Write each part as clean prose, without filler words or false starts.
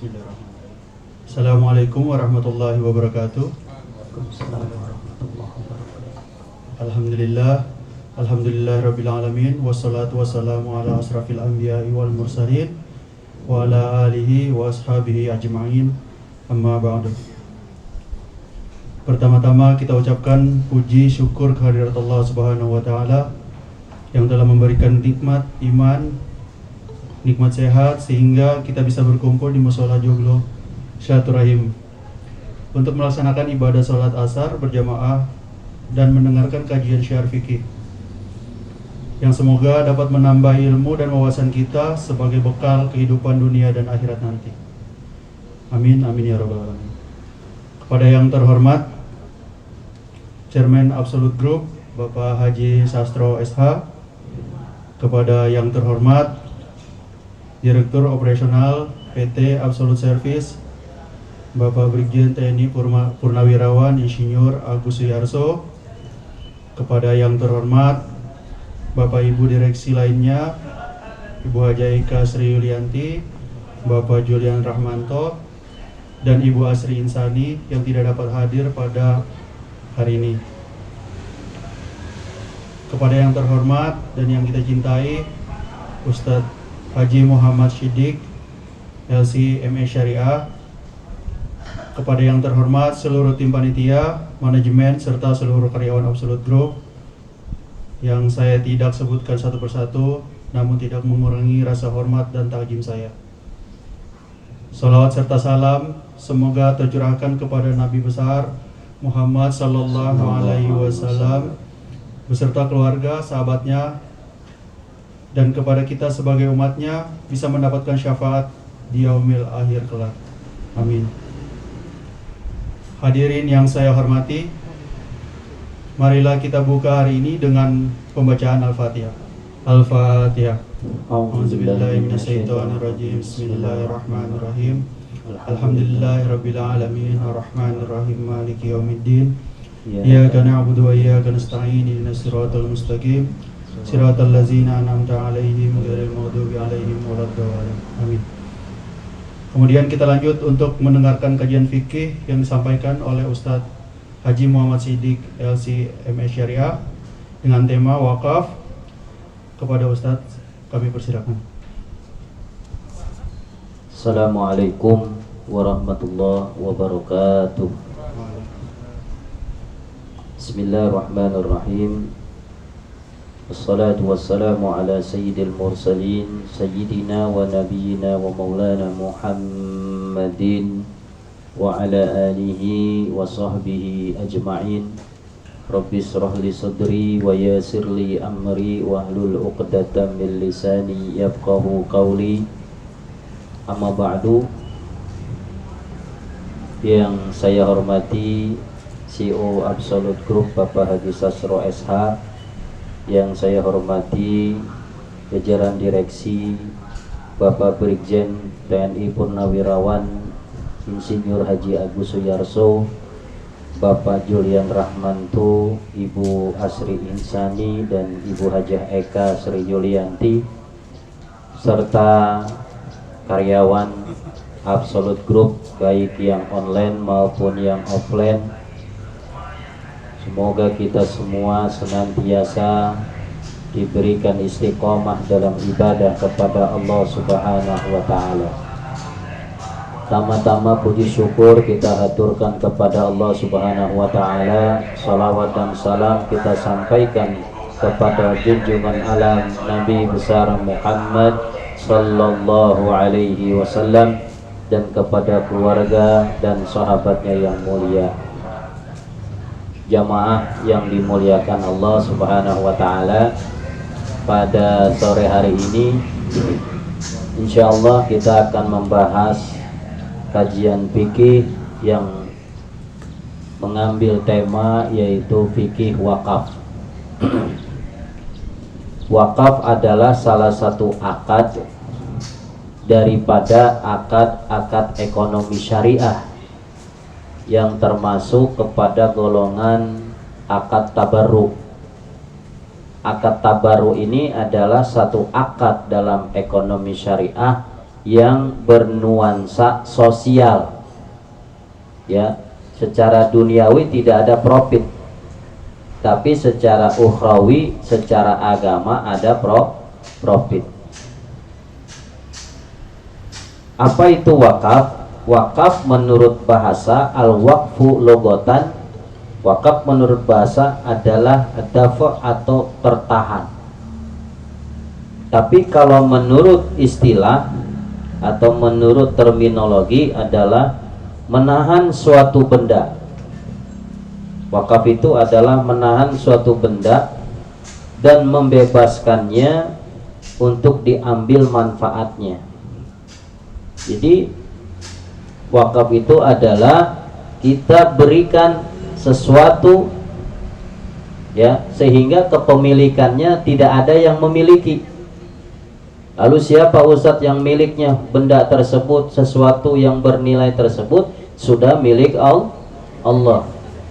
Bismillahirrahmanirrahim. Assalamualaikum warahmatullahi wabarakatuh. Alhamdulillah, alhamdulillahirabbil alamin, wassalatu wassalamu ala asrafil anbiya'i wal mursalin wa ala alihi wa ashabihi ajma'in. Amma ba'du. Pertama-tama kita ucapkan puji syukur kehadirat Allah Subhanahu wa taala yang telah memberikan nikmat iman, nikmat sehat sehingga kita bisa berkumpul di Mushola Joglo Silaturahim untuk melaksanakan ibadah sholat asar berjamaah dan mendengarkan kajian syiar fikih yang semoga dapat menambah ilmu dan wawasan kita sebagai bekal kehidupan dunia dan akhirat nanti. Amin amin ya rabbal alamin. Kepada yang terhormat Chairman Absolute Group Bapak Haji Sastro SH, kepada yang terhormat Direktur Operasional PT Absolute Service Bapak Brigjen TNI Purnawirawan Insinyur Agus Suyarso, kepada yang terhormat Bapak Ibu Direksi lainnya, Ibu Haja Ika Sri Yulianti, Bapak Julian Rahmanto, dan Ibu Asri Insani yang tidak dapat hadir pada hari ini. Kepada yang terhormat dan yang kita cintai Ustadz Haji Muhammad Siddiq LC MA Syariah, kepada yang terhormat seluruh tim panitia, manajemen, serta seluruh karyawan Absolute Group yang saya tidak sebutkan satu persatu, namun tidak mengurangi rasa hormat dan takjim saya. Salawat serta salam semoga tercurahkan kepada Nabi besar Muhammad Sallallahu Alaihi Wasallam beserta keluarga, sahabatnya, dan kepada kita sebagai umatnya bisa mendapatkan syafaat di yaumil akhir kelak. Amin. Hadirin yang saya hormati, marilah kita buka hari ini dengan pembacaan Al-Fatihah. Al-Fatihah. A'udzubillahi minasyaitonirrajim. Bismillahirrahmanirrahim. Alhamdulillahirabbil alamin, arrahmanirrahim, maliki yaumiddin. Iyyaka na'budu wa iyyaka nasta'in, ihdinas siratal mustaqim, siratal ladzina an'amta 'alaihim ghairil maghdubi 'alaihim waladdallin. Amin. Kemudian kita lanjut untuk mendengarkan kajian fikih yang disampaikan oleh Ustadz Haji Muhammad Siddiq LC MA Syariah dengan tema wakaf. Kepada Ustadz kami persilakan. Assalamualaikum warahmatullahi wabarakatuh. Bismillahirrahmanirrahim. Wassalatu wassalamu ala sayyidil mursalin sayyidina wa nabiyyina wa maulana Muhammadin wa ala alihi wa sahbihi ajma'in. Rabbi israh li sadri wa yassir li amri wahlul 'uqdatam min lisani yafqahu qawli. Amma ba'du. Yang saya hormati CEO Absolute Group Bapak Haji Sastro SH, yang saya hormati jajaran direksi Bapak Brigjen TNI Purnawirawan Insinyur Haji Agus Suyarso, Bapak Julian Rahmanto, Ibu Asri Insani, dan Ibu Hajah Eka Sri Yulianti, serta karyawan Absolute Group baik yang online maupun yang offline. Semoga kita semua senantiasa diberikan istiqomah dalam ibadah kepada Allah Subhanahu wa taala. Tama-tama puji syukur kita haturkan kepada Allah Subhanahu wa taala. Salawat dan salam kita sampaikan kepada junjungan alam Nabi besar Muhammad sallallahu alaihi wasallam dan kepada keluarga dan sahabatnya yang mulia. Jamaah yang dimuliakan Allah Subhanahu wa taala, pada sore hari ini insyaallah kita akan membahas kajian fikih yang mengambil tema yaitu fikih wakaf. Wakaf adalah salah satu akad daripada akad-akad ekonomi syariah yang termasuk kepada golongan akad tabarruk. Akad tabarruk ini adalah satu akad dalam ekonomi syariah yang bernuansa sosial. Ya, secara duniawi tidak ada profit, tapi secara ukhrawi, secara agama ada profit. Apa itu wakaf? Wakaf menurut bahasa al-waqfu logotan. Wakaf menurut bahasa adalah dafa atau tertahan. Tapi kalau menurut istilah atau menurut terminologi adalah menahan suatu benda. Wakaf itu adalah menahan suatu benda dan membebaskannya untuk diambil manfaatnya. Jadi wakaf itu adalah kita berikan sesuatu, ya, sehingga kepemilikannya tidak ada yang memiliki. Lalu siapa Ustadz yang miliknya benda tersebut, sesuatu yang bernilai tersebut? Sudah milik Allah,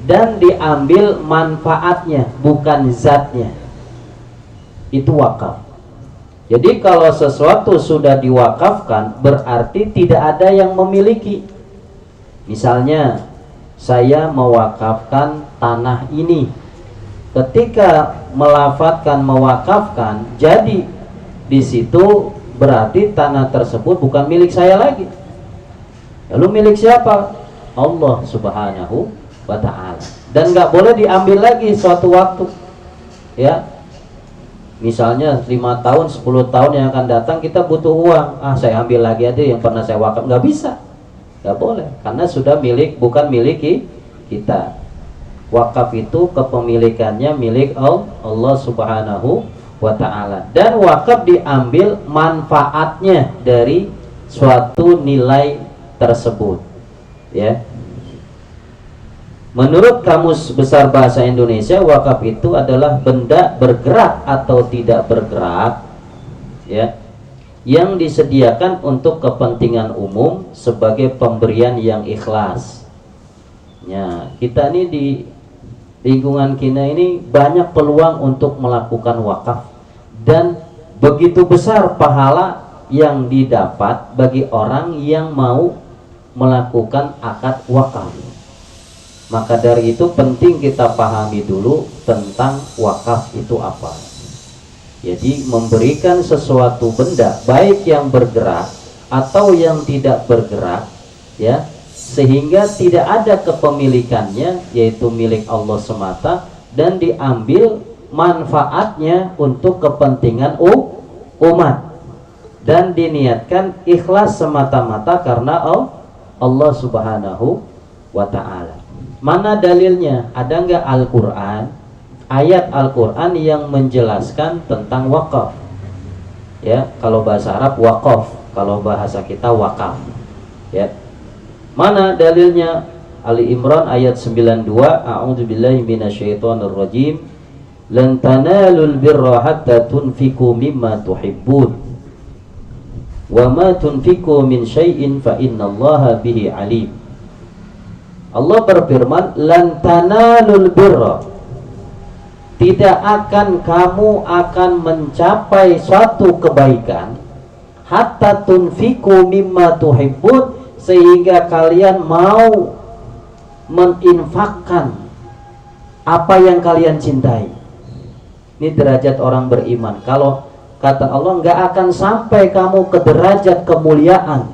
dan diambil manfaatnya, bukan zatnya. Itu wakaf. Jadi kalau sesuatu sudah diwakafkan berarti tidak ada yang memiliki. Misalnya saya mewakafkan tanah ini. Ketika melafatkan mewakafkan, jadi di situ berarti tanah tersebut bukan milik saya lagi. Lalu milik siapa? Allah Subhanahu wa ta'ala. Dan nggak boleh diambil lagi suatu waktu. Ya, misalnya 5 tahun, 10 tahun yang akan datang kita butuh uang, saya ambil lagi aja yang pernah saya wakaf. Nggak bisa, nggak boleh, karena sudah milik, bukan milik kita. Wakaf itu kepemilikannya milik Allah Subhanahu wa ta'ala. Dan wakaf diambil manfaatnya dari suatu nilai tersebut, ya. Menurut Kamus Besar Bahasa Indonesia, wakaf itu adalah benda bergerak atau tidak bergerak, ya, yang disediakan untuk kepentingan umum sebagai pemberian yang ikhlas. Ya, kita ini di lingkungan kita ini banyak peluang untuk melakukan wakaf, dan begitu besar pahala yang didapat bagi orang yang mau melakukan akad wakaf. Maka dari itu penting kita pahami dulu tentang wakaf itu apa. Jadi memberikan sesuatu benda, baik yang bergerak atau yang tidak bergerak, ya, sehingga tidak ada kepemilikannya, yaitu milik Allah semata, dan diambil manfaatnya untuk kepentingan umat, dan diniatkan ikhlas semata-mata karena Allah Subhanahu wa ta'ala. Mana dalilnya? Ada nggak Al-Quran, ayat Al-Quran yang menjelaskan tentang wakaf? Ya, kalau bahasa Arab wakaf, kalau bahasa kita wakaf. Ya, mana dalilnya? Ali Imran ayat 92, A'udzubillahi minasyaitonirrajim. Lan tanalul birra hatta tunfiqu mimma tuhibbun. Wa ma tunfiqu min syai'in fa innallaha bihi alim. Allah berfirman, lan tanalul birra, tidak akan kamu akan mencapai suatu kebaikan, hatta tunfiqu mimma tuhibbun, sehingga kalian mau meninfakkan apa yang kalian cintai. Ini derajat orang beriman. Kalau kata Allah, nggak akan sampai kamu ke derajat kemuliaan,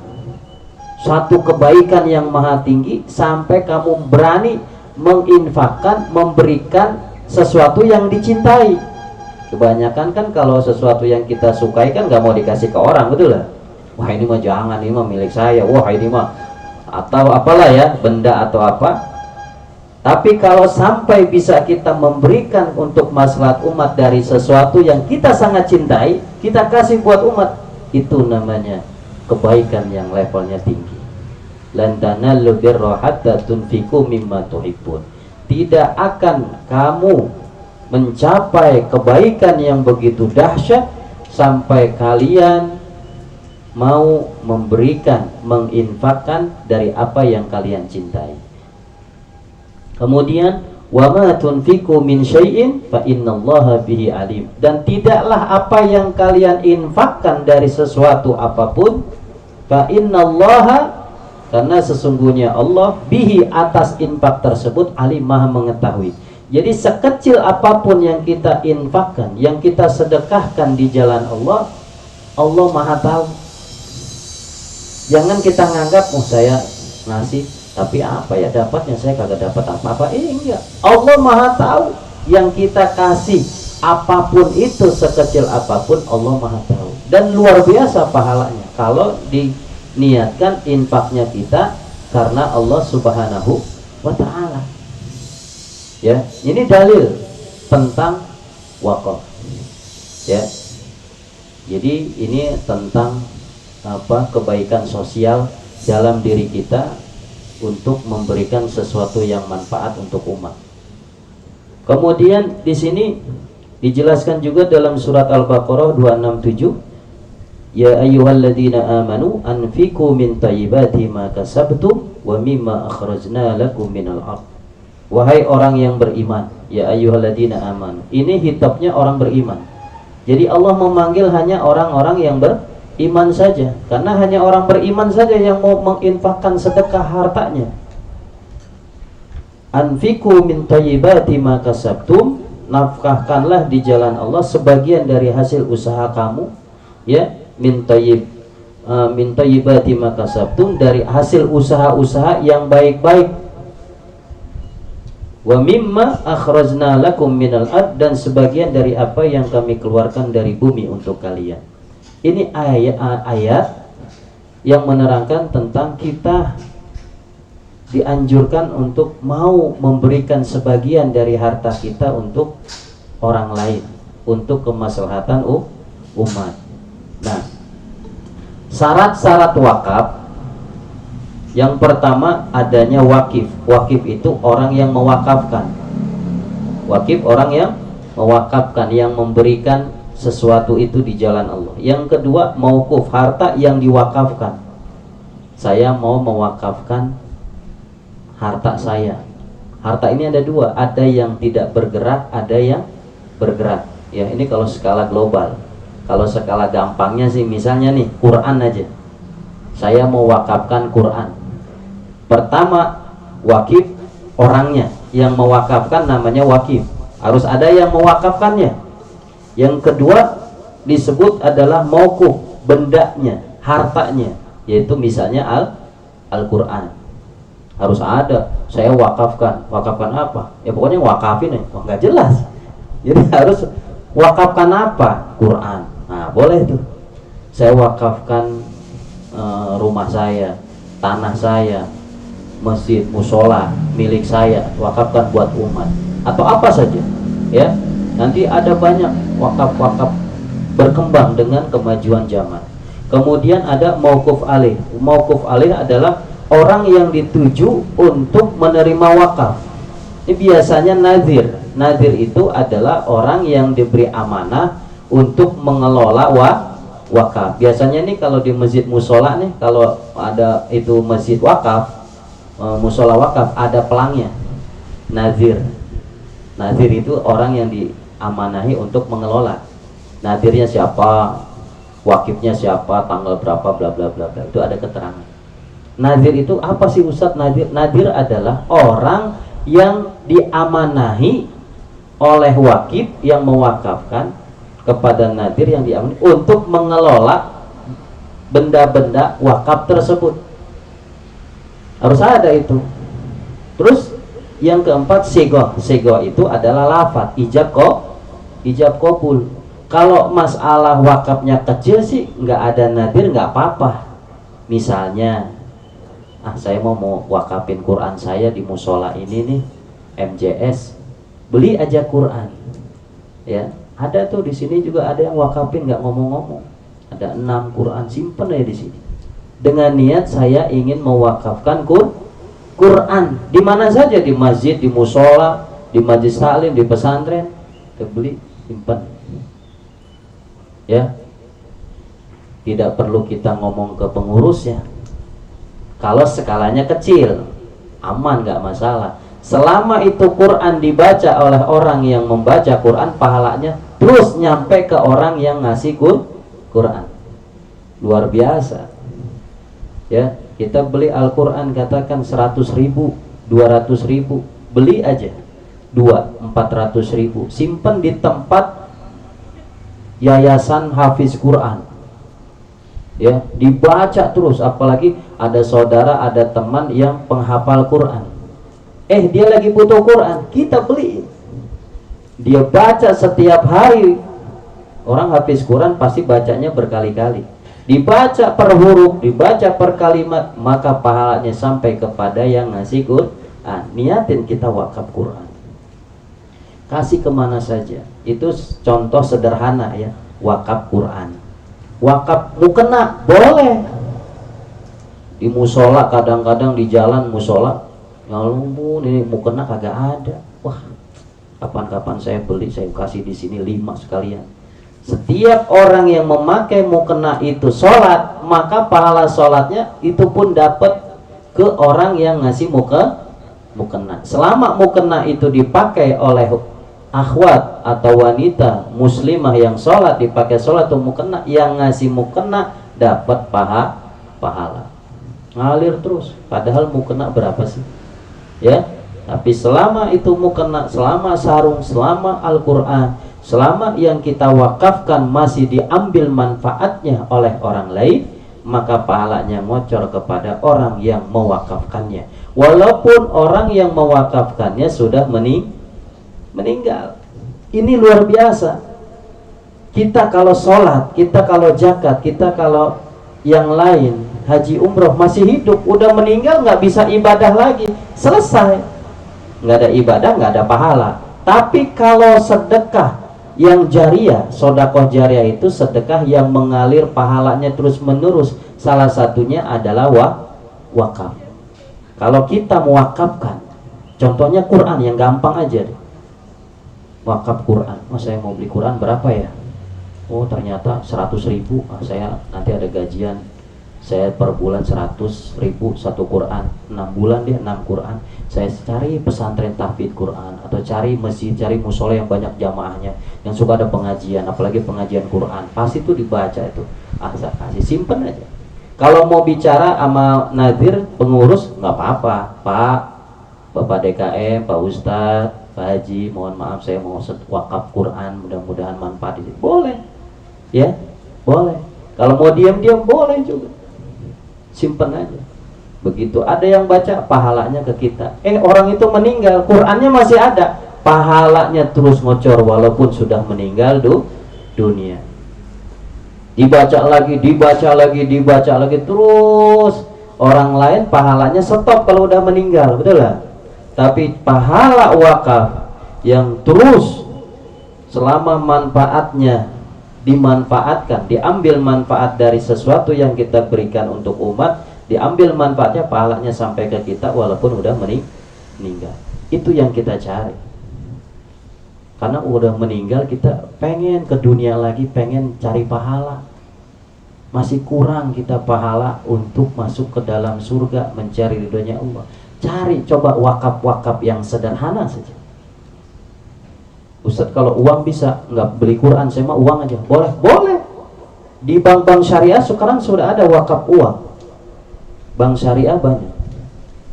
satu kebaikan yang maha tinggi, sampai kamu berani menginfakkan, memberikan sesuatu yang dicintai. Kebanyakan kan kalau sesuatu yang kita sukai kan nggak mau dikasih ke orang, betul lah. Wah ini mah jangan, ini mah milik saya. Wah ini mah, atau apalah ya, benda atau apa. Tapi kalau sampai bisa kita memberikan untuk maslahat umat dari sesuatu yang kita sangat cintai, kita kasih buat umat, itu namanya kebaikan yang levelnya tinggi. Lan tanallu birra hatta tunfiqu mimma tuhibbun. Tidak akan kamu mencapai kebaikan yang begitu dahsyat sampai kalian mau memberikan, menginfakkan dari apa yang kalian cintai. Kemudian wa ma tunfiqu min syai'in fa innallaha bihi alim. Dan tidaklah apa yang kalian infakkan dari sesuatu apapun, Fa innallaha, karena sesungguhnya Allah bihi, atas infak tersebut, alim, maha mengetahui. Jadi sekecil apapun yang kita infakkan, yang kita sedekahkan di jalan Allah, Allah maha tahu. Jangan kita nganggap, oh saya ngasih tapi apa ya dapatnya, saya kagak dapat apa-apa. Enggak, Allah maha tahu. Yang kita kasih apapun itu, sekecil apapun, Allah maha tahu. Dan luar biasa pahalanya kalau diniatkan infaknya kita karena Allah Subhanahu wa ta'ala. Ya, ini dalil tentang wakaf. Ya, jadi ini tentang kebaikan sosial dalam diri kita untuk memberikan sesuatu yang manfaat untuk umat. Kemudian di sini dijelaskan juga dalam surat Al-Baqarah 267, ya ayyuhalladzina amanu anfiqu min thayyibati ma kasabtum wa mimma akhrajna lakum minal ardh. Wahai orang yang beriman, ya ayyuhalladzina amanu. Ini hitopnya orang beriman. Jadi Allah memanggil hanya orang-orang yang beriman saja, karena hanya orang beriman saja yang mau menginfakkan sedekah hartanya. Anfiqu min thayyibati ma kasabtum, nafkahkanlah di jalan Allah sebagian dari hasil usaha kamu, ya, min thayyibati ma kasabtum, dari hasil usaha-usaha yang baik-baik. Wa mimma akhrajna lakum minal ard, dan sebagian dari apa yang kami keluarkan dari bumi untuk kalian. Ini ayat yang menerangkan tentang kita dianjurkan untuk mau memberikan sebagian dari harta kita untuk orang lain, untuk kemaslahatan umat. Nah, syarat-syarat wakaf, yang pertama adanya wakif. Wakif itu orang yang mewakafkan. Wakif orang yang mewakafkan, yang memberikan sesuatu itu di jalan Allah. Yang kedua mauquf, harta yang diwakafkan. Saya mau mewakafkan harta saya. Harta ini ada dua, ada yang tidak bergerak, ada yang bergerak. Ya, ini kalau skala global. Kalau skala gampangnya sih, misalnya nih Quran aja. Saya mau wakafkan Quran. Pertama, wakif orangnya, yang mewakafkan namanya wakif. Harus ada yang mewakafkannya. Yang kedua disebut adalah mauquf, bendanya, hartanya, yaitu misalnya Al-Quran. Harus ada, saya wakafkan. Wakafkan apa? Ya pokoknya wakafin ya. Oh, nggak jelas. Jadi harus wakafkan apa? Quran. Nah, boleh tuh. Saya wakafkan rumah saya, tanah saya, masjid, musola milik saya, wakafkan buat umat, atau apa saja, ya. Nanti ada banyak wakaf-wakaf berkembang dengan kemajuan zaman. Kemudian ada mauquf alaih. Mauquf alaih adalah orang yang dituju untuk menerima wakaf. Ini biasanya nazir. Nazir itu adalah orang yang diberi amanah untuk mengelola wakaf. Biasanya nih kalau di masjid musola nih, kalau ada itu masjid wakaf, musola wakaf, ada pelangnya, nazir. Nazir itu orang yang diamanahi untuk mengelola. Nazirnya siapa, wakifnya siapa, tanggal berapa, bla bla bla bla. Itu ada keterangan. Nazir itu apa sih Ustadz? Nazir adalah orang yang diamanahi oleh wakif yang mewakafkan kepada nazir yang diamanahi untuk mengelola benda-benda wakaf tersebut. Harus ada itu. Terus yang keempat sigoh. Sigoh itu adalah lafaz ijab qabul. Kalau masalah wakafnya kecil sih nggak ada nadir, nggak apa-apa. Misalnya, saya mau wakafin Quran saya di musola ini nih, MJS, beli aja Quran. Ya, ada tuh di sini juga ada yang wakafin nggak ngomong-ngomong. Ada 6 Quran, simpen aja di sini. Dengan niat saya ingin mewakafkan Quran di mana saja, di masjid, di musola, di majelis taklim, di pesantren, beli, simpan. Ya, tidak perlu kita ngomong ke pengurusnya. Kalau skalanya kecil, aman, nggak masalah. Selama itu Quran dibaca oleh orang yang membaca Quran, pahalanya terus nyampe ke orang yang ngasih Quran. Luar biasa. Ya, kita beli Al-Quran katakan 100.000, 200.000, beli aja 400.000, simpan di tempat yayasan hafiz Quran, ya, dibaca terus. Apalagi ada saudara, ada teman yang penghafal Quran, dia lagi butuh Quran, kita beli, dia baca setiap hari. Orang hafiz Quran pasti bacanya berkali-kali, dibaca per huruf, dibaca per kalimat, maka pahalanya sampai kepada yang ngasih Quran. Niatin kita wakaf Quran, kasih kemana saja. Itu contoh sederhana ya, wakaf Quran. Wakaf mukena boleh di musola, kadang-kadang di jalan musola, ya ampun ini mukena kagak ada. Wah, kapan-kapan saya beli, saya kasih di sini 5 sekalian. Setiap orang yang memakai mukena itu sholat, maka pahala sholatnya itu pun dapat ke orang yang ngasih mukena. Selama mukena itu dipakai oleh akhwat atau wanita muslimah yang sholat, dipakai sholat atau mukena, yang ngasih mukena dapat pahala. Ngalir terus, padahal mukena berapa sih? Ya, tapi selama itu mukena, selama sarung, selama Al-Quran, selama yang kita wakafkan masih diambil manfaatnya oleh orang lain, maka pahalanya ngocor kepada orang yang mewakafkannya, walaupun orang yang mewakafkannya sudah meninggal. Ini luar biasa. Kita kalau sholat, kita kalau zakat, kita kalau yang lain, haji umroh, masih hidup, udah meninggal nggak bisa ibadah lagi, selesai, nggak ada ibadah, nggak ada pahala. Tapi kalau sedekah yang jariah, sodakoh jariah itu sedekah yang mengalir pahalanya terus menerus. Salah satunya adalah wakaf. Kalau kita mewakafkan, contohnya Quran yang gampang aja deh. Wakaf Quran, saya mau beli Quran berapa ya? Oh ternyata 100.000. Saya nanti ada gajian, saya per bulan 100.000 satu Quran, 6 bulan dia 6 Quran. Saya cari pesantren tahfidz Quran, atau cari masjid, cari musola yang banyak jamaahnya, yang suka ada pengajian, apalagi pengajian Quran, pasti itu dibaca itu. Saya kasih, simpen aja. Kalau mau bicara sama nadir pengurus nggak apa-apa, Bapak DKM, Pak Ustadz, Pak Haji, mohon maaf saya mau wakaf Quran, mudah-mudahan manfaat itu boleh, ya boleh. Kalau mau diam-diam boleh juga, simpen aja. Begitu ada yang baca, pahalanya ke kita. Orang itu meninggal, Qurannya masih ada, pahalanya terus ngocor walaupun sudah meninggal dunia. Dibaca lagi, dibaca lagi terus. Orang lain pahalanya stop kalau udah meninggal, betul lah. Tapi pahala wakaf yang terus selama manfaatnya dimanfaatkan, diambil manfaat dari sesuatu yang kita berikan untuk umat, diambil manfaatnya, pahalanya sampai ke kita walaupun udah meninggal. Itu yang kita cari. Karena udah meninggal kita pengen ke dunia lagi, pengen cari pahala. Masih kurang kita pahala untuk masuk ke dalam surga, mencari ridhonya Allah. Cari, coba wakaf-wakaf yang sederhana saja. Ustadz kalau uang bisa nggak beli Quran, saya mah uang aja. Boleh. Di bank-bank syariah sekarang sudah ada wakaf uang. Bank syariah banyak.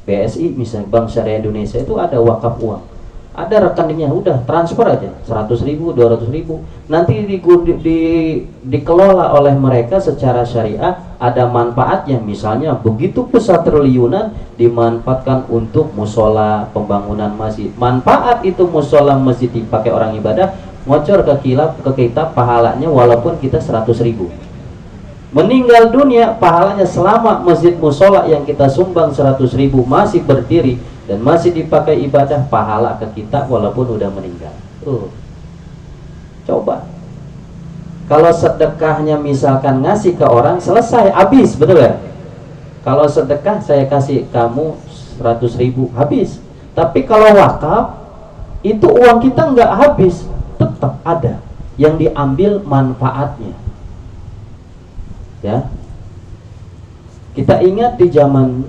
BSI misalnya, Bank Syariah Indonesia itu ada wakaf uang. Ada rekeningnya, udah transfer aja 100.000, 200.000. Nanti dikelola oleh mereka secara syariah, ada manfaatnya. Misalnya begitu besar triliunan dimanfaatkan untuk musola, pembangunan masjid. Manfaat itu musola, masjid dipakai orang ibadah, ngocor ke kita pahalanya walaupun kita 100.000. Meninggal dunia, pahalanya selama masjid musola yang kita sumbang 100.000 masih berdiri dan masih dipakai ibadah, pahala ke kita walaupun udah meninggal. Coba kalau sedekahnya misalkan ngasih ke orang, selesai, habis, betul ya? Kalau sedekah saya kasih kamu 100.000, habis. Tapi kalau wakaf, itu uang kita nggak habis, tetap ada yang diambil manfaatnya. Ya, kita ingat di zaman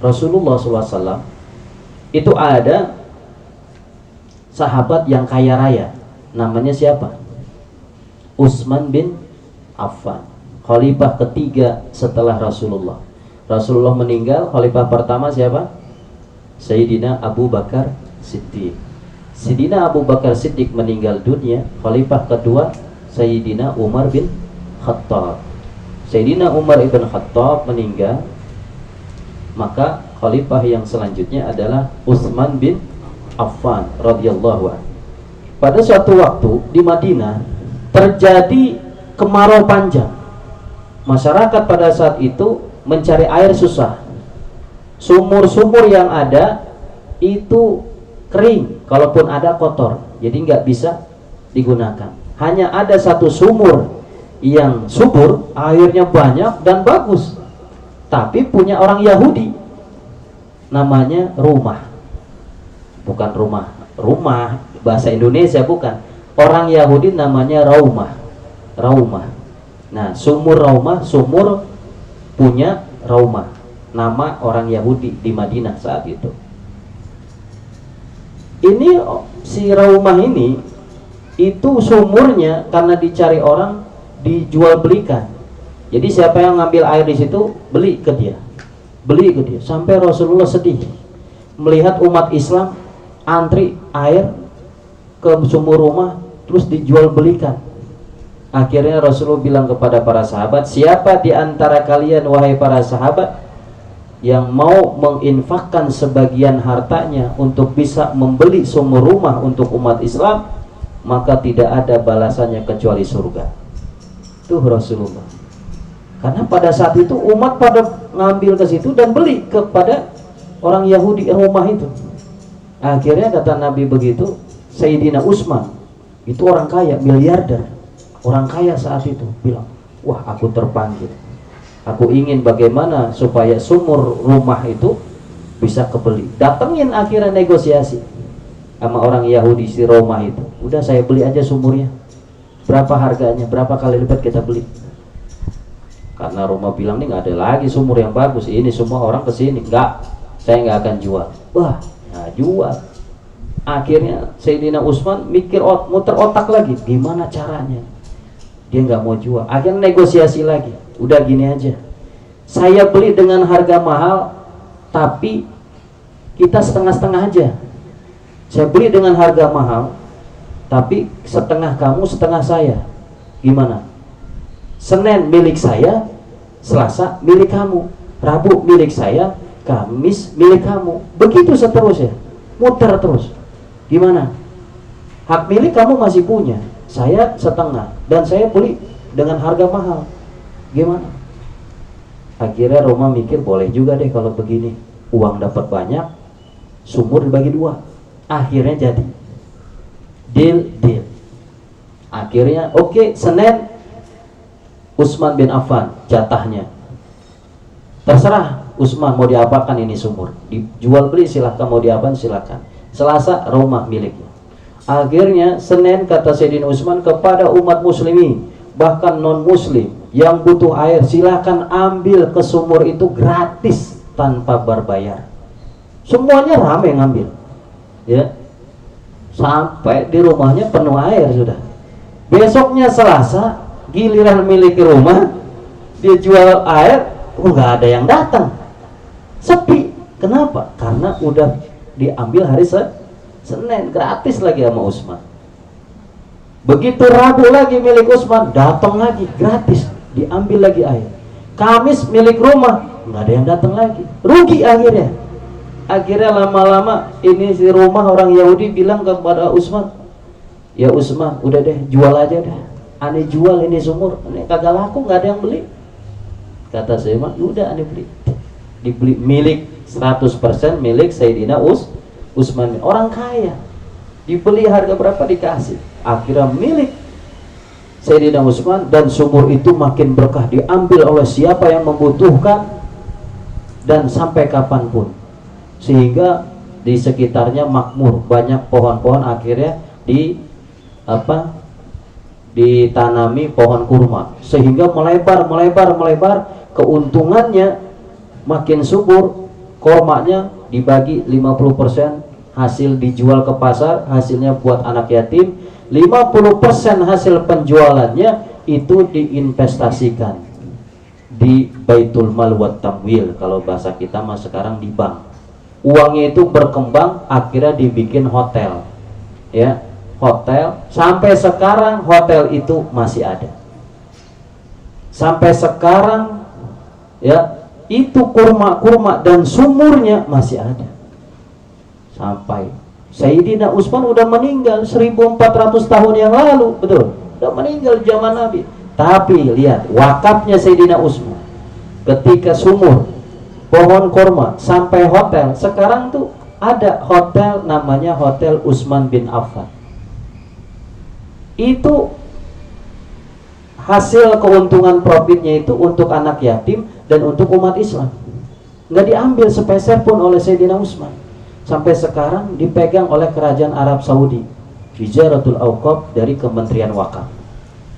Rasulullah SAW itu ada sahabat yang kaya raya, namanya siapa? Utsman bin Affan, khalifah ketiga setelah Rasulullah. Rasulullah meninggal, khalifah pertama siapa? Sayyidina Abu Bakar Siddiq. Sayyidina Abu Bakar Siddiq meninggal dunia, khalifah kedua Sayyidina Umar bin Khattab. Sayyidina Umar ibn Khattab meninggal, maka khalifah yang selanjutnya adalah Utsman bin Affan radhiyallahu anhu. Pada suatu waktu di Madinah terjadi kemarau panjang. Masyarakat pada saat itu mencari air susah. Sumur-sumur yang ada itu kering, kalaupun ada kotor, jadi nggak bisa digunakan. Hanya ada satu sumur yang subur, airnya banyak dan bagus, tapi punya orang Yahudi, namanya Rumah. Bukan rumah bahasa Indonesia, bukan. Orang Yahudi namanya Raumah. Nah, sumur Raumah, sumur punya Raumah, nama orang Yahudi di Madinah saat itu. Ini si Raumah ini, itu sumurnya karena dicari orang dijual belikan. Jadi siapa yang ngambil air di situ beli ke dia. Sampai Rasulullah sedih melihat umat Islam antri air ke sumur Rumah terus dijual belikan. Akhirnya Rasulullah bilang kepada para sahabat, siapa di antara kalian wahai para sahabat yang mau menginfakkan sebagian hartanya untuk bisa membeli sumur Rumah untuk umat Islam, maka tidak ada balasannya kecuali surga. Itu Rasulullah. Karena pada saat itu umat pada ngambil ke situ dan beli kepada orang Yahudi Rumah itu. Akhirnya kata Nabi begitu, Sayyidina Utsman, itu orang kaya, miliarder, orang kaya saat itu, bilang, wah aku terpanggil, aku ingin bagaimana supaya sumur Rumah itu bisa kebeli. Datengin akhirnya negosiasi sama orang Yahudi si Rumah itu. Udah saya beli aja sumurnya, berapa harganya, berapa kali lipat kita beli. Karena Rumah bilang, nih nggak ada lagi sumur yang bagus, ini semua orang kesini, enggak, saya nggak akan jual. Wah, nah jual. Akhirnya Sayyidina Utsman mikir, muter otak lagi, gimana caranya. Dia nggak mau jual. Akhirnya negosiasi lagi. Udah gini aja, saya beli dengan harga mahal, tapi kita setengah-setengah aja. Saya beli dengan harga mahal, tapi setengah kamu, setengah saya. Gimana? Senin milik saya, Selasa milik kamu, Rabu milik saya, Kamis milik kamu. Begitu seterusnya, muter terus. Gimana? Hak milik kamu masih punya, saya setengah, dan saya beli dengan harga mahal. Gimana? Akhirnya Roma mikir, boleh juga deh kalau begini, uang dapat banyak, sumur dibagi dua. Akhirnya jadi deal. Akhirnya oke, Senin Utsman bin Affan jatahnya, terserah Utsman mau diapakan ini sumur, dijual beli silahkan, mau diapakan silahkan. Selasa Roma miliknya. Akhirnya Senin kata Sayyidina Utsman kepada umat muslimin, bahkan non muslim yang butuh air, silahkan ambil ke sumur itu gratis tanpa berbayar. Semuanya ramai ngambil, ya, sampai di rumahnya penuh air sudah. Besoknya Selasa giliran milik rumah, dia jual air, nggak ada yang datang, sepi. Kenapa? Karena udah diambil hari Senin gratis lagi sama Utsman. Begitu Rabu lagi milik Utsman, datang lagi gratis, diambil lagi air. Kamis milik rumah, nggak ada yang datang lagi, rugi akhirnya. Akhirnya lama-lama ini si Rumah orang Yahudi bilang kepada Utsman, ya Utsman, udah deh jual aja deh, aneh jual ini sumur, ini kagak laku, nggak ada yang beli. Kata saya, udah aneh beli, dibeli milik 100% milik Sayyidina Utsman, orang kaya, dibeli harga berapa dikasih. Akhirnya milik Sayyidina Utsman, dan sumur itu makin berkah, diambil oleh siapa yang membutuhkan dan sampai kapanpun, sehingga di sekitarnya makmur, banyak pohon-pohon. Akhirnya ditanami pohon kurma, sehingga melebar, keuntungannya makin subur. Kurmanya dibagi 50%, hasil dijual ke pasar, hasilnya buat anak yatim. 50% hasil penjualannya itu diinvestasikan di Baitul Mal wa Tamwil, kalau bahasa kita mah sekarang di bank. Uangnya itu berkembang, akhirnya dibikin hotel, ya, hotel. Sampai sekarang hotel itu masih ada. Sampai sekarang, ya, itu kurma-kurma dan sumurnya masih ada. Sampai Sayyidina Utsman udah meninggal 1400 tahun yang lalu, betul, udah meninggal zaman Nabi. Tapi lihat wakafnya Sayyidina Utsman, ketika sumur, pohon kurma, sampai hotel. Sekarang tuh ada hotel namanya Hotel Utsman bin Affan. Itu hasil keuntungan profitnya itu untuk anak yatim dan untuk umat Islam. Nggak diambil sepeser pun oleh Sayyidina Utsman. Sampai sekarang dipegang oleh kerajaan Arab Saudi, Wizaratul Auqaf, dari Kementerian Wakaf,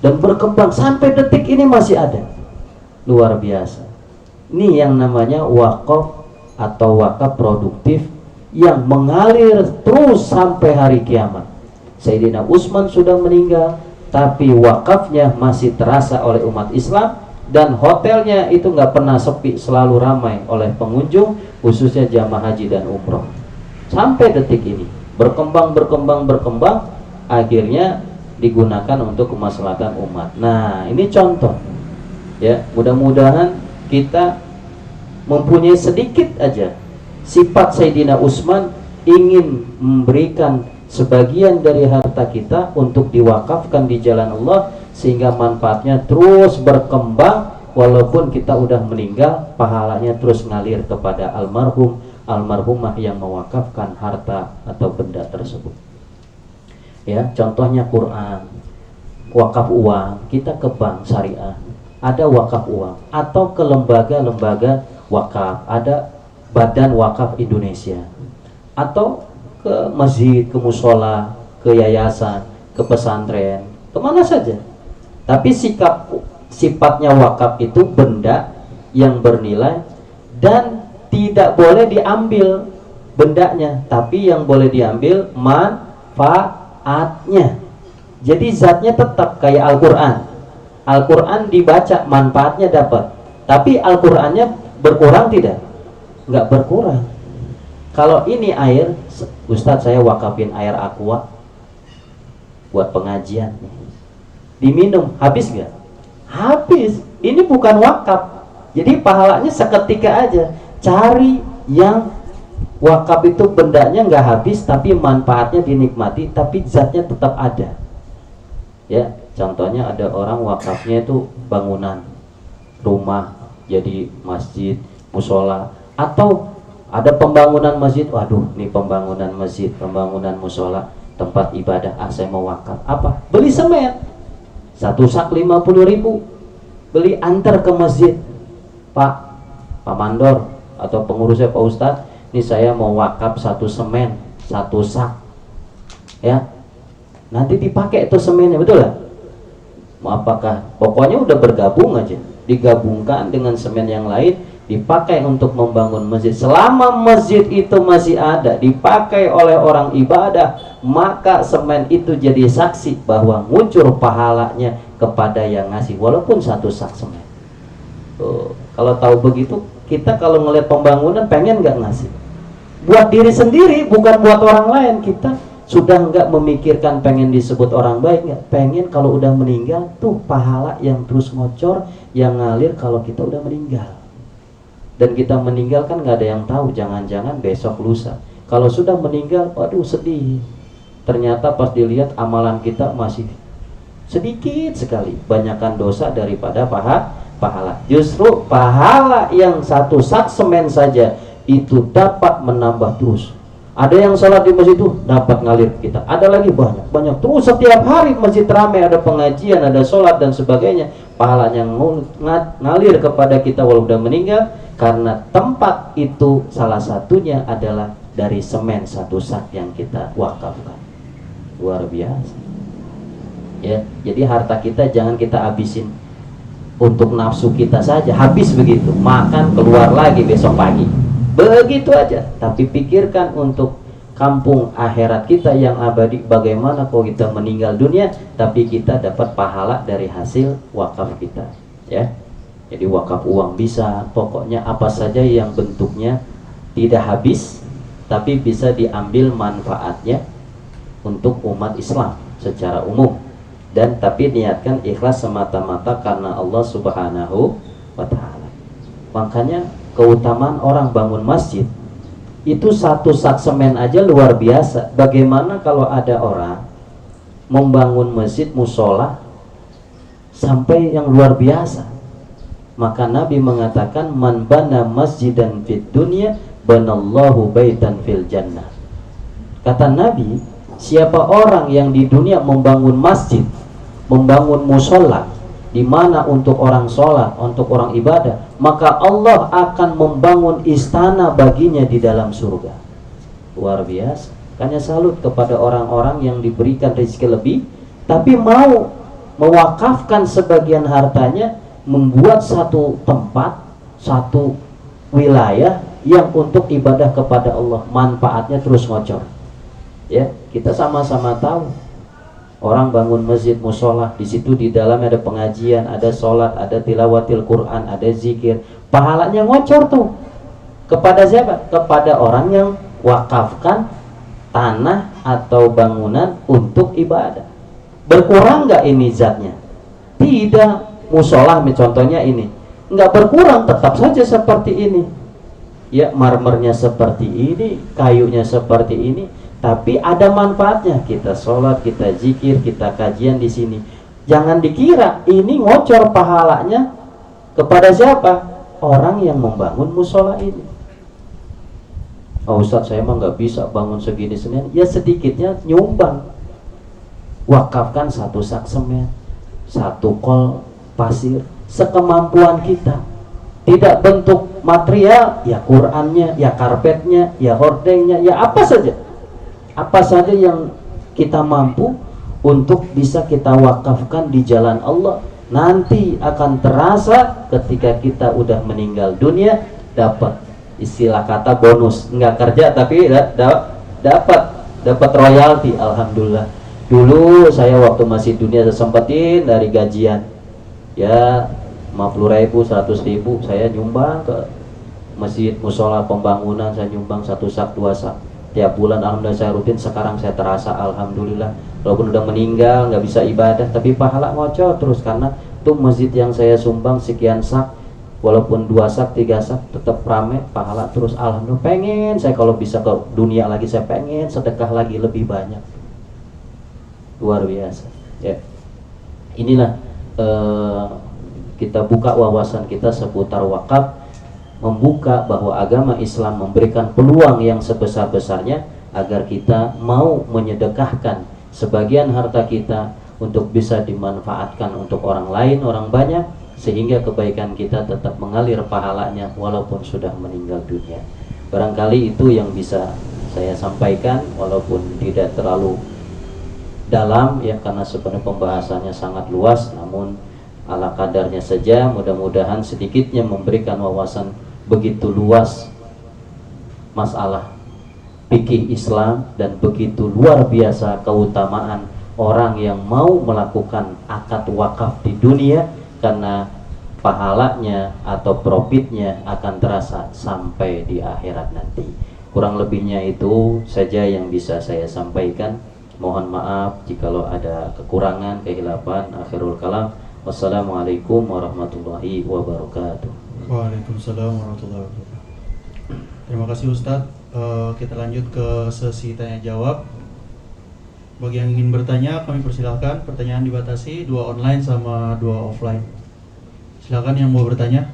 dan berkembang sampai detik ini masih ada. Luar biasa. Ini yang namanya wakaf atau wakaf produktif yang mengalir terus sampai hari kiamat. Sayyidina Utsman sudah meninggal, tapi wakafnya masih terasa oleh umat Islam, dan hotelnya itu nggak pernah sepi, selalu ramai oleh pengunjung, khususnya jamaah haji dan umroh. Sampai detik ini berkembang, akhirnya digunakan untuk kemaslahatan umat. Nah, ini contoh, ya. Mudah-mudahan kita mempunyai sedikit aja sifat Sayyidina Utsman, ingin memberikan sebagian dari harta kita untuk diwakafkan di jalan Allah, sehingga manfaatnya terus berkembang. Walaupun kita udah meninggal, pahalanya terus ngalir kepada almarhum, almarhumah yang mewakafkan harta atau benda tersebut. Ya, contohnya Quran, wakaf uang, kita ke bank syariah, ada wakaf uang, atau ke lembaga-lembaga wakaf, ada Badan Wakaf Indonesia, atau ke masjid, ke musola, ke yayasan, ke pesantren, kemana saja. Tapi sifatnya wakaf itu benda yang bernilai dan tidak boleh diambil bendanya, tapi yang boleh diambil manfaatnya. Jadi zatnya tetap kayak Al-Quran. Al-Quran dibaca, manfaatnya dapat. Tapi Al-Qurannya berkurang tidak? Nggak berkurang. Kalau ini air, Ustadz saya wakafin air aqua buat pengajian, diminum, habis nggak? Habis. Ini bukan wakaf. Jadi pahalanya seketika aja. Cari yang wakaf itu bendanya nggak habis, tapi manfaatnya dinikmati, tapi zatnya tetap ada. Ya, contohnya ada orang wakafnya itu bangunan rumah jadi masjid, musola, atau ada pembangunan masjid. Waduh, nih pembangunan masjid, pembangunan musola, tempat ibadah. Saya mau wakaf. Apa? Beli semen 1 sak 50.000, beli antar ke masjid. Pak Mandor atau pengurusnya Pak Ustadz, ini saya mau wakaf 1 semen 1 sak, ya, nanti dipakai itu semennya, betul lah. Apakah pokoknya udah bergabung aja, digabungkan dengan semen yang lain, dipakai untuk membangun masjid. Selama masjid itu masih ada, dipakai oleh orang ibadah, maka semen itu jadi saksi bahwa muncul pahalanya kepada yang ngasih, walaupun 1 sak semen. Kalau tahu begitu, kita kalau ngelihat pembangunan pengen nggak ngasih buat diri sendiri, bukan buat orang lain. Kita sudah nggak memikirkan pengen disebut orang baik, nggak pengen kalau udah meninggal tuh pahala yang terus ngocor, yang ngalir kalau kita udah meninggal. Dan kita meninggal kan nggak ada yang tahu, jangan-jangan besok lusa. Kalau sudah meninggal, waduh sedih. Ternyata pas dilihat amalan kita masih sedikit sekali, banyakkan dosa daripada pahala. Justru pahala yang 1 sak semen saja itu dapat menambah terus. Ada yang sholat di masjid itu dapat ngalir kita, ada lagi banyak terus. Setiap hari masjid ramai, ada pengajian, ada sholat dan sebagainya. Pahalanya ngalir kepada kita walau udah meninggal, karena tempat itu salah satunya adalah dari semen 1 sak yang kita wakafkan. Luar biasa, ya. Jadi harta kita jangan kita habisin untuk nafsu kita saja, habis begitu, makan keluar lagi besok pagi, begitu aja. Tapi pikirkan untuk kampung akhirat kita yang abadi. Bagaimana kalau kita meninggal dunia tapi kita dapat pahala dari hasil wakaf kita, ya. Jadi wakaf uang bisa, pokoknya apa saja yang bentuknya tidak habis tapi bisa diambil manfaatnya untuk umat Islam secara umum, dan tapi niatkan ikhlas semata-mata karena Allah Subhanahu wa ta'ala. Makanya keutamaan orang bangun masjid itu satu sak semen aja luar biasa. Bagaimana kalau ada orang membangun masjid musola sampai yang luar biasa? Maka Nabi mengatakan, man bana masjidan fid dunya banallahu baitan fil jannah. Kata Nabi, siapa orang yang di dunia membangun masjid, membangun musola di mana untuk orang sholat, untuk orang ibadah, maka Allah akan membangun istana baginya di dalam surga. Luar biasa. Makanya salut kepada orang-orang yang diberikan rezeki lebih tapi mau mewakafkan sebagian hartanya, membuat satu tempat, satu wilayah yang untuk ibadah kepada Allah, manfaatnya terus ngocor. Ya, kita sama-sama tahu orang bangun masjid musola, di situ di dalamnya ada pengajian, ada sholat, ada tilawatil Quran, ada zikir, pahalanya ngocor tuh. Kepada siapa? Kepada orang yang wakafkan tanah atau bangunan untuk ibadah. Berkurang nggak ini zatnya? Tidak. Musola contohnya ini nggak berkurang, tetap saja seperti ini. Ya, marmernya seperti ini, kayunya seperti ini, tapi ada manfaatnya. Kita sholat, kita zikir, kita kajian di sini. Jangan dikira ini ngocor pahalanya kepada siapa? Orang yang membangun musola ini. Oh Ustadz, saya mah nggak bisa bangun segini semen. Ya sedikitnya nyumbang. Wakafkan satu sak semen, satu kol pasir, sekemampuan kita. Tidak bentuk material, ya Qurannya, ya karpetnya, ya hordengnya, ya apa saja. Apa saja yang kita mampu untuk bisa kita wakafkan di jalan Allah. Nanti akan terasa ketika kita udah meninggal dunia, dapat istilah kata bonus. Nggak kerja tapi dapat royalti. Alhamdulillah. Dulu saya waktu masih dunia sempetin dari gajian, ya 50.000, 100.000 saya nyumbang ke masjid musola pembangunan, saya nyumbang 1 sak 2 sak tiap bulan. Alhamdulillah saya rutin. Sekarang saya terasa alhamdulillah, walaupun udah meninggal nggak bisa ibadah tapi pahala ngocor terus, karena tuh masjid yang saya sumbang sekian sak, walaupun 2 sak 3 sak tetap rame, pahala terus. Alhamdulillah. Pengen saya kalau bisa ke dunia lagi, saya pengen sedekah lagi lebih banyak. Luar biasa ya. Inilah kita buka wawasan kita seputar wakaf, membuka bahwa agama Islam memberikan peluang yang sebesar-besarnya agar kita mau menyedekahkan sebagian harta kita untuk bisa dimanfaatkan untuk orang lain, orang banyak, sehingga kebaikan kita tetap mengalir pahalanya walaupun sudah meninggal dunia. Barangkali itu yang bisa saya sampaikan, walaupun tidak terlalu dalam ya, karena sebenarnya pembahasannya sangat luas, namun ala kadarnya saja. Mudah-mudahan sedikitnya memberikan wawasan begitu luas masalah fikih Islam, dan begitu luar biasa keutamaan orang yang mau melakukan akad wakaf di dunia, karena pahalanya atau profitnya akan terasa sampai di akhirat nanti. Kurang lebihnya itu saja yang bisa saya sampaikan. Mohon maaf jikalau ada kekurangan, kehilapan. Akhirul kalam. Wassalamualaikum warahmatullahi wabarakatuh. Waalaikumsalam warahmatullahi wabarakatuh. Terima kasih Ustadz. Kita lanjut ke sesi tanya jawab. Bagi yang ingin bertanya, kami persilahkan. Pertanyaan dibatasi 2 online sama 2 offline. Silakan yang mau bertanya.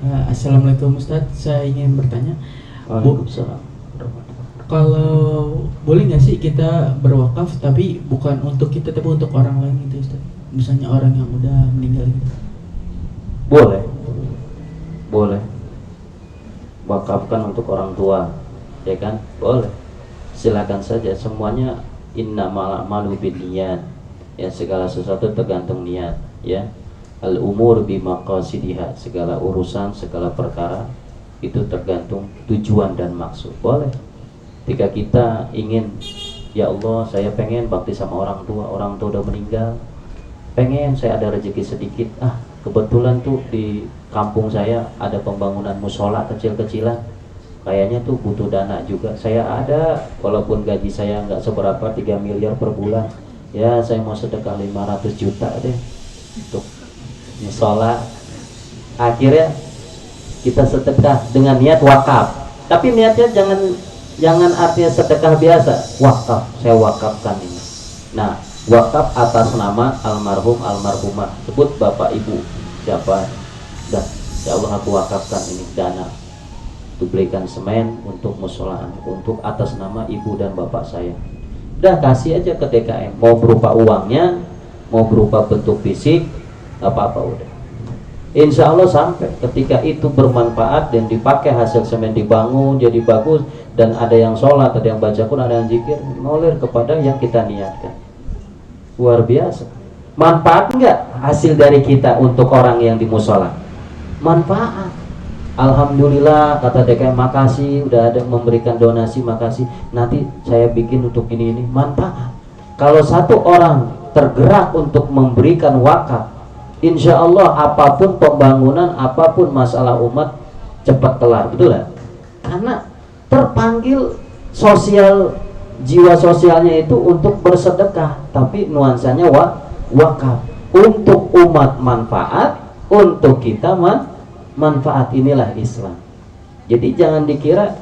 Assalamualaikum Ustadz, saya ingin bertanya, Waalaikumsalam. kalau boleh nggak sih kita berwakaf tapi bukan untuk kita tapi untuk orang lain gitu Ustadz? Misalnya orang yang udah meninggal gitu. Boleh. Boleh. wakafkan untuk orang tua, ya kan? Boleh, silakan saja. Semuanya innamal a'malu binniyat, ya, segala sesuatu tergantung niat, ya. Al umur bimaqasidiha, segala urusan, segala perkara itu tergantung tujuan dan maksud. Boleh. Ketika kita ingin, ya Allah, saya pengen bakti sama orang tua udah meninggal, pengen saya ada rezeki sedikit, kebetulan tuh di kampung saya ada pembangunan musola kecil-kecilan, kayaknya tuh butuh dana juga, saya ada, walaupun gaji saya nggak seberapa, 3 miliar per bulan, ya saya mau sedekah 500 juta deh untuk musola. Akhirnya kita sedekah dengan niat wakaf, tapi niatnya jangan artinya sedekah biasa, wakaf, saya wakafkan ini. Nah, wakaf atas nama almarhum almarhumah, sebut bapak ibu siapa, dah, ya Allah aku wakafkan ini dana untuk belikan semen untuk musolaan, untuk atas nama ibu dan bapak saya. Udah kasih aja ke DKM, mau berupa uangnya, mau berupa bentuk fisik, apa-apa udah. Insya Allah sampai ketika itu bermanfaat dan dipakai, hasil semen dibangun jadi bagus, dan ada yang sholat, ada yang baca Quran, ada yang zikir, mengalir kepada yang kita niatkan. Luar biasa. Manfaat enggak hasil dari kita untuk orang yang di musola? Manfaat. Alhamdulillah, kata DKM, makasih udah ada memberikan donasi, makasih, nanti saya bikin untuk ini. Manfaat. Kalau satu orang tergerak untuk memberikan wakaf, insya Allah apapun pembangunan, apapun masalah umat cepat kelar, betul kan? Karena terpanggil sosial, jiwa sosialnya itu untuk bersedekah, tapi nuansanya wakaf, untuk umat manfaat, untuk kita manfaat. Inilah Islam. Jadi jangan dikira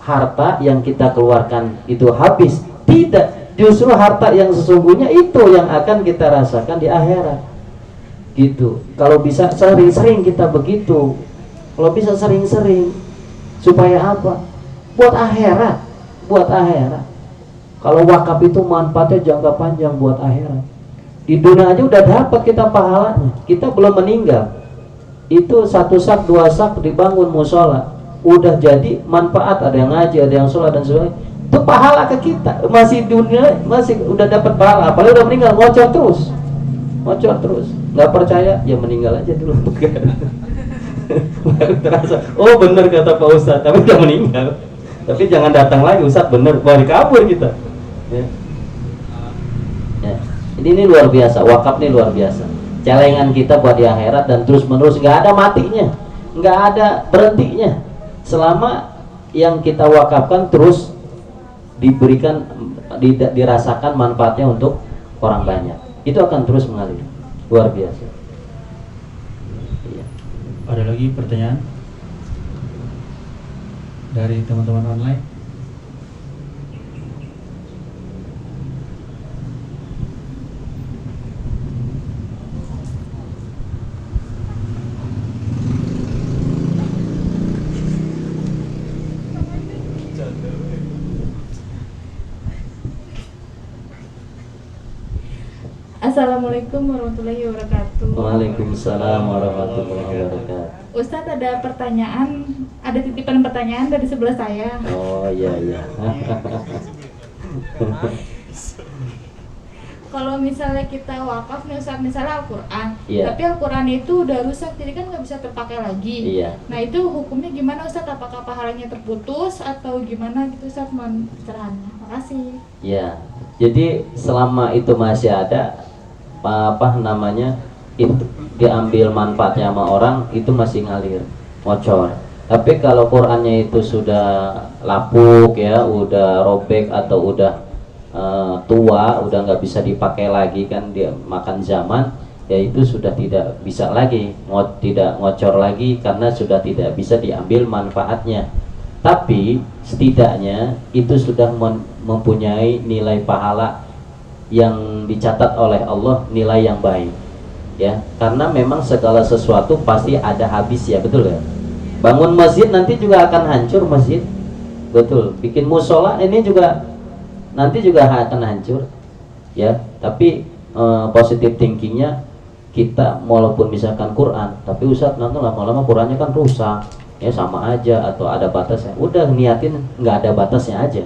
harta yang kita keluarkan itu habis, tidak, justru harta yang sesungguhnya itu yang akan kita rasakan di akhirat, gitu. Kalau bisa sering-sering kita begitu, kalau bisa sering-sering, supaya apa? Buat akhirat, buat akhirat. Kalau wakaf itu manfaatnya jangka panjang buat akhirat. Di dunia aja udah dapat kita pahalanya, kita belum meninggal. Itu 1 sak 2 sak dibangun musola, udah jadi manfaat, ada yang ngaji, ada yang sholat dan sebagainya. Itu pahala ke kita, masih dunia masih udah dapat pahala. Apalagi udah meninggal, ngocor terus. Nggak percaya, ya meninggal aja dulu. Baru terasa, oh bener kata Pak Ustadz, tapi udah meninggal. Tapi jangan datang lagi, Ustadz bener, balik kabur kita. Ya. Ya. Ini luar biasa, wakaf ini luar biasa. Celengan kita buat di akhirat dan terus menerus, nggak ada matinya, nggak ada berhentinya. Selama yang kita wakafkan terus diberikan, dirasakan manfaatnya untuk orang banyak, itu akan terus mengalir. Luar biasa. Iya. Ada lagi pertanyaan dari teman-teman online? Assalamualaikum warahmatullahi wabarakatuh. Waalaikumsalam warahmatullahi wabarakatuh. Ustadz, ada pertanyaan, ada titipan pertanyaan dari sebelah saya. Oh iya. Kalau misalnya kita wakaf nih Ustadz, misalnya Al-Quran, Iya. tapi Al-Quran itu udah rusak, jadi kan nggak bisa terpakai lagi. Iya. Nah itu hukumnya gimana Ustadz? Apakah pahalanya terputus atau gimana gitu Ustadz? Mohon pencerahannya. Makasih. Ya, jadi selama itu masih ada itu diambil manfaatnya sama orang, itu masih ngalir, ngocor. Tapi kalau Qurannya itu sudah lapuk, ya, udah robek atau udah tua, udah nggak bisa dipakai lagi, kan dia makan zaman, ya itu sudah tidak bisa lagi, tidak ngocor lagi karena sudah tidak bisa diambil manfaatnya. Tapi setidaknya itu sudah mempunyai nilai pahala yang dicatat oleh Allah, nilai yang baik, ya, karena memang segala sesuatu pasti ada habis, ya, betul ya. Bangun masjid nanti juga akan hancur masjid, betul. Bikin musola ini juga nanti juga akan hancur, ya. Tapi positive thinkingnya kita, walaupun misalkan Quran, tapi Ustadz nanti lama-lama Qurannya kan rusak, ya sama aja atau ada batasnya. Udah niatin nggak ada batasnya aja.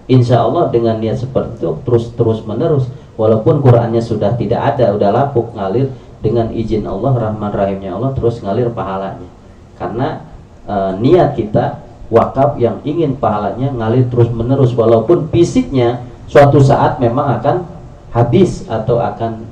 Insya Allah dengan niat seperti itu terus menerus, walaupun Qurannya sudah tidak ada, udah lapuk, ngalir dengan izin Allah, Rahman Rahimnya Allah, terus ngalir pahalanya. Karena niat kita wakaf yang ingin pahalanya ngalir terus menerus, walaupun fisiknya suatu saat memang akan habis atau akan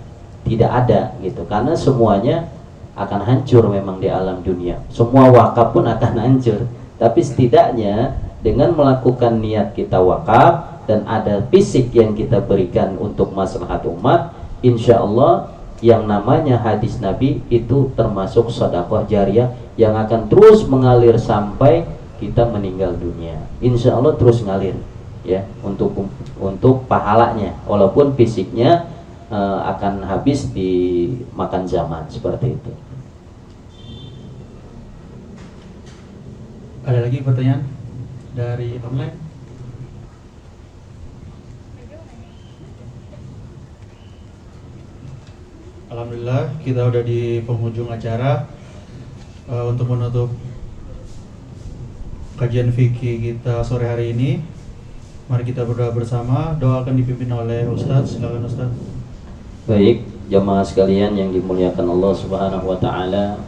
tidak ada gitu, karena semuanya akan hancur memang di alam dunia, semua wakaf pun akan hancur. Tapi setidaknya dengan melakukan niat kita wakaf dan ada fisik yang kita berikan untuk maslahat umat, insya Allah yang namanya hadis Nabi itu termasuk sedekah jariyah yang akan terus mengalir sampai kita meninggal dunia. Insya Allah terus ngalir ya untuk pahalanya, walaupun fisiknya akan habis di makan zaman seperti itu. Ada lagi pertanyaan dari online? Alhamdulillah kita udah di penghujung acara. Untuk menutup kajian fikih kita sore hari ini, mari kita berdoa bersama. Doa akan dipimpin oleh Ustadz. Silakan Ustadz. Baik, jamaah sekalian yang dimuliakan Allah Subhanahu wa taala,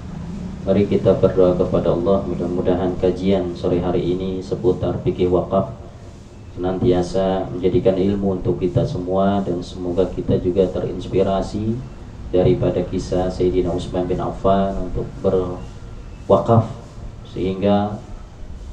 mari kita berdoa kepada Allah, mudah-mudahan kajian sore hari ini seputar fikih wakaf senantiasa menjadikan ilmu untuk kita semua, dan semoga kita juga terinspirasi daripada kisah Sayyidina Utsman bin Affan untuk berwakaf, sehingga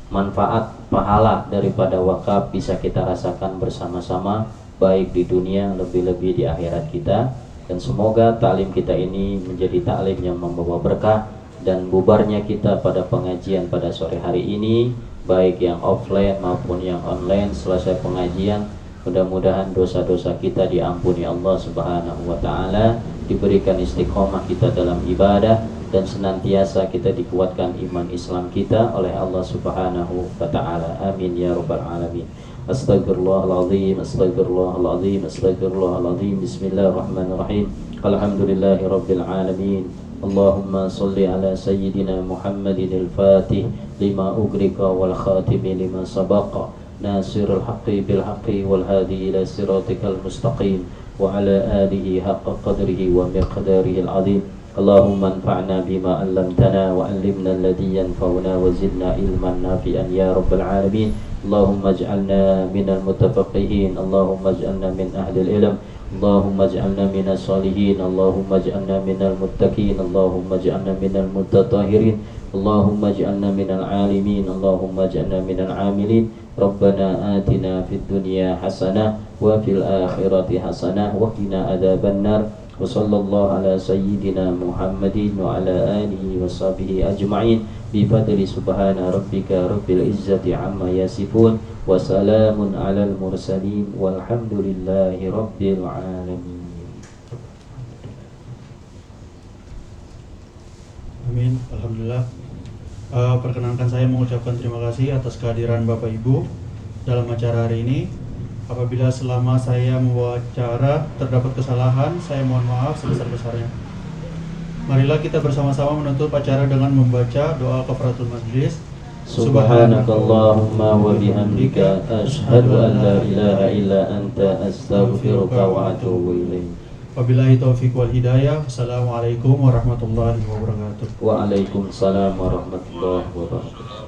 manfaat pahala daripada wakaf bisa kita rasakan bersama-sama, baik di dunia lebih-lebih di akhirat kita. Dan semoga taklim kita ini menjadi taklim yang membawa berkah, dan bubarnya kita pada pengajian pada sore hari ini, baik yang offline maupun yang online, selesai pengajian mudah-mudahan dosa-dosa kita diampuni Allah Subhanahu wa taala, diberikan istiqomah kita dalam ibadah, dan senantiasa kita dikuatkan iman Islam kita oleh Allah Subhanahu wa taala. Amin ya rabbal alamin. Astaghfirullahaladzim, astaghfirullahaladzim, astaghfirullahaladzim. Bismillahirrahmanirrahim. Alhamdulillahi rabbil alamin. Allahumma salli ala sayyidina Muhammadin al-Fatih lima ugrika wal khatimi lima sabaqa, nasirul haqqi bil haqqi wal hadi ila siratikal mustaqim, wa ala alihi haqqa qadrihi wa miqdarihi al-azim. Allahumma anfa'na bima 'allamtana wa 'allimna alladhi yanfa'una wa zidna ilman nafi'an ya rabbal alamin. Allahumma ij'alna minal mutafaqqihin, Allahumma ij'alna min ahlil ilm, Allahumma ij'alna minas salihin, Allahumma ij'alna minal muttaqin, Allahumma ij'alna minal muttatahirin, Allahumma ij'alna minal alimin, Allahumma ij'alna minal amilin. Rabbana atina fid dunya hasanah wa fil akhirati hasanah wa qina adzabannar. Wa sallallahu ala sayyidina Muhammadin wa ala alihi wa sahbihi ajma'in bi fadli subhana rabbika rabbil izzati amma yasifun wa salamun alal mursalin walhamdulillahi rabbil alamin. Amin. Alhamdulillah. Perkenankan saya mengucapkan terima kasih atas kehadiran Bapak Ibu dalam acara hari ini. Apabila selama saya membawa acara terdapat kesalahan, saya mohon maaf sebesar-besarnya. Marilah kita bersama-sama menutup acara dengan membaca doa kafaratul majlis. Subhanakallahumma wa bihamdika asyhadu an la ilaha illa anta astaghfiruka wa atubu ilaik. Wabillahi taufiq wal hidayah. Assalamualaikum warahmatullahi wabarakatuh. Waalaikumsalam warahmatullahi wabarakatuh.